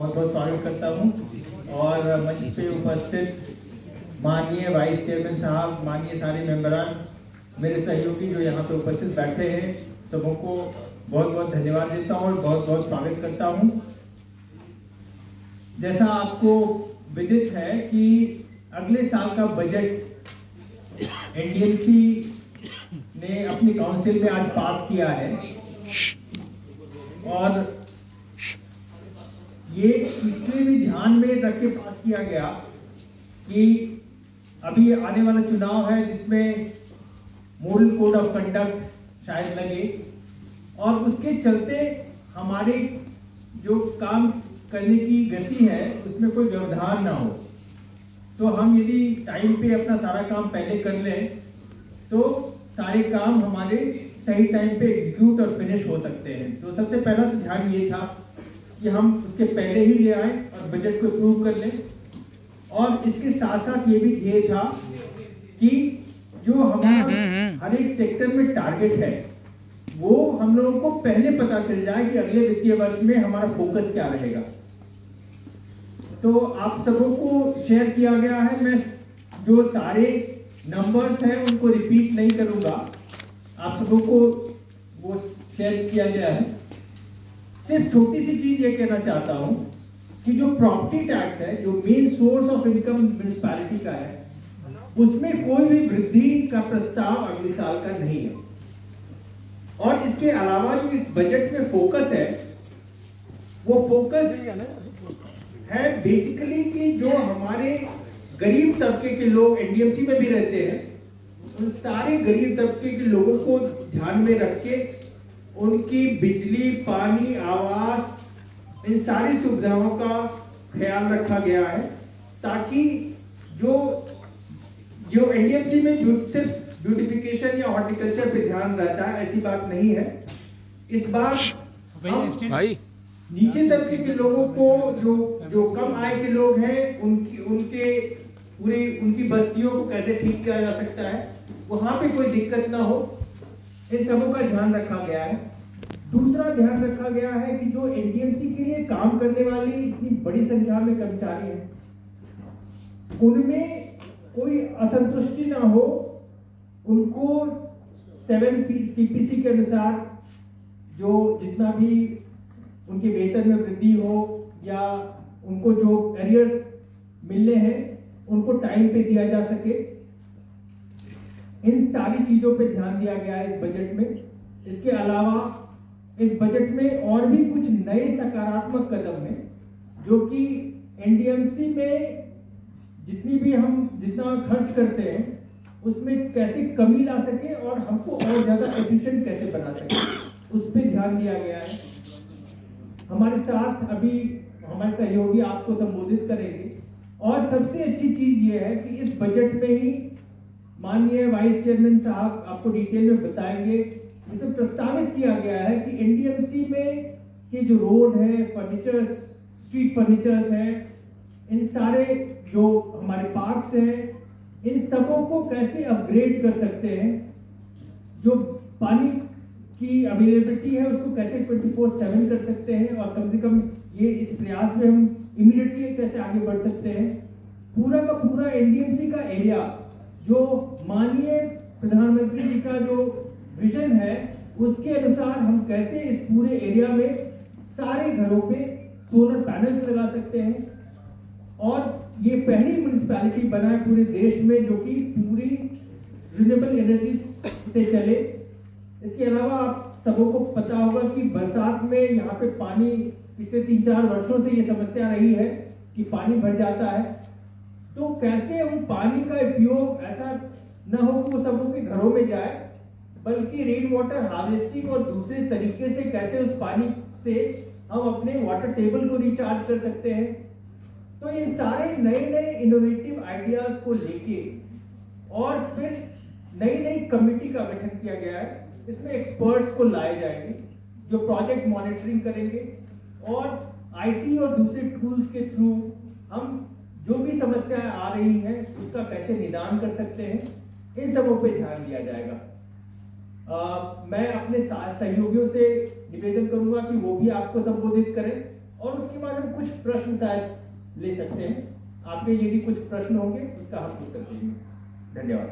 बहुत बहुत स्वागत करता हूं और मंच पे उपस्थित माननीय वाइस चेयरमैन साहब, माननीय सारे मेंबरान, मेरे सहयोगी जो यहाँ पे उपस्थित बैठे हैं, सबों को बहुत बहुत धन्यवाद देता हूँ और बहुत बहुत स्वागत करता हूँ। जैसा आपको विदित है कि अगले साल का बजट एनडीएमसी ने अपनी काउंसिल में आज पास किया है और ये इसलिए भी ध्यान में रख के पास किया गया कि अभी आने वाला चुनाव है जिसमें मॉडल कोड ऑफ कंडक्ट शायद लगे और उसके चलते हमारे जो काम करने की गति है उसमें कोई व्यवधान ना हो। तो हम यदि टाइम पे अपना सारा काम पहले कर लें तो सारे काम हमारे सही टाइम पे एग्जीक्यूट और फिनिश हो सकते हैं। तो सबसे पहला तो ध्यान ये था कि हम उसके पहले ही ले आए और बजट को अप्रूव कर लें और इसके साथ साथ ये भी ध्येय था कि जो हमारा हर एक सेक्टर में टारगेट है वो हम लोगों को पहले पता चल जाए कि अगले वित्तीय वर्ष में हमारा फोकस क्या रहेगा। तो आप सबों को शेयर किया गया है, मैं जो सारे नंबर्स हैं उनको रिपीट नहीं करूंगा, आप सबों को वो शेयर किया गया है। सिर्फ छोटी सी चीज ये कहना चाहता हूं कि जो प्रॉपर्टी टैक्स है, जो main source of income municipality का है, उसमें कोई भी वृद्धि का प्रस्ताव अगले साल का नहीं है। और इसके अलावा जो इस बजट में फोकस है वो फोकस है बेसिकली कि जो हमारे गरीब तबके के लोग एनडीएमसी में भी रहते हैं, उन सारे गरीब तबके के लोगों को ध्यान में रख के उनकी बिजली, पानी, आवास, इन सारी सुविधाओं का ख्याल रखा गया है ताकि जो एनडीएमसी में सिर्फ ब्यूटिफिकेशन या हॉर्टिकल्चर पे ध्यान रहता है, ऐसी बात नहीं है। इस बार भाई नीचे तबके के लोगों को जो कम आय के लोग हैं उनकी बस्तियों को कैसे ठीक किया जा सकता है, वहां पे कोई दिक्कत ना हो, इन सबों का ध्यान रखा गया है। दूसरा ध्यान रखा गया है कि जो एनडीएमसी के लिए काम करने वाली इतनी बड़ी संख्या में कर्मचारी हैं, उनमें कोई असंतुष्टि ना हो, उनको 7 CPC के अनुसार जो जितना भी उनके वेतन में वृद्धि हो या उनको जो एरियर्स मिलने हैं उनको टाइम पे दिया जा सके, इन सारी चीजों पे ध्यान दिया गया है इस बजट में। इसके अलावा इस बजट में और भी कुछ नए सकारात्मक कदम हैं जो कि एनडीएमसी में जितना खर्च करते हैं उसमें कैसे कमी ला सके और हमको और ज्यादा एफिशिएंट कैसे बना सके, उस पर ध्यान दिया गया है। हमारे साथ अभी हमारे सहयोगी आपको संबोधित करेंगे और सबसे अच्छी चीज ये है कि इस बजट में ही माननीय वाइस चेयरमैन साहब आपको डिटेल में बताएंगे, इसे प्रस्तावित किया गया है कि एनडीएमसी में के जो रोड है, फर्नीचर, स्ट्रीट फर्नीचर्स हैं, इन सारे जो हमारे पार्क्स हैं, इन सबों को कैसे अपग्रेड कर सकते हैं, जो पानी की अवेलेबिलिटी है उसको कैसे 24/7 कर सकते हैं और कम से कम ये इस प्रयास में हम इमीडिएटली कैसे आगे बढ़ सकते हैं। पूरा का पूरा एनडीएमसी का एरिया जो माननीय प्रधानमंत्री जी का जो विजन है उसके अनुसार हम कैसे इस पूरे एरिया में सारे घरों पे सोलर पैनल्स लगा सकते हैं और ये पहली म्युनिसिपैलिटी बना है पूरे देश में जो कि पूरी रिन्यूएबल एनर्जी से चले। इसके अलावा आप सबों को पता होगा कि बरसात में यहाँ पे पानी पिछले 3-4 वर्षों से ये समस्या रही है कि पानी भर जाता है। तो कैसे हम पानी का उपयोग ऐसा न हो कि वो सबों के घरों में जाए, बल्कि रेन वाटर हार्वेस्टिंग और दूसरे तरीके से कैसे उस पानी से हम अपने वाटर टेबल को रिचार्ज कर सकते हैं। तो इन सारे नए इनोवेटिव आइडियाज को लेके और फिर नई कमेटी का गठन किया गया है। इसमें एक्सपर्ट्स को लाए जाएंगे जो प्रोजेक्ट मॉनिटरिंग करेंगे और आईटी और दूसरे टूल्स के थ्रू हम जो भी समस्याएं आ रही हैं उसका कैसे निदान कर सकते हैं, इन सबों पे ध्यान दिया जाएगा। मैं अपने सहयोगियों से निवेदन करूंगा कि वो भी आपको संबोधित करें और उसके बाद हम कुछ प्रश्न शायद ले सकते हैं। आपके यदि कुछ प्रश्न होंगे उसका हम उत्तर देंगे। धन्यवाद।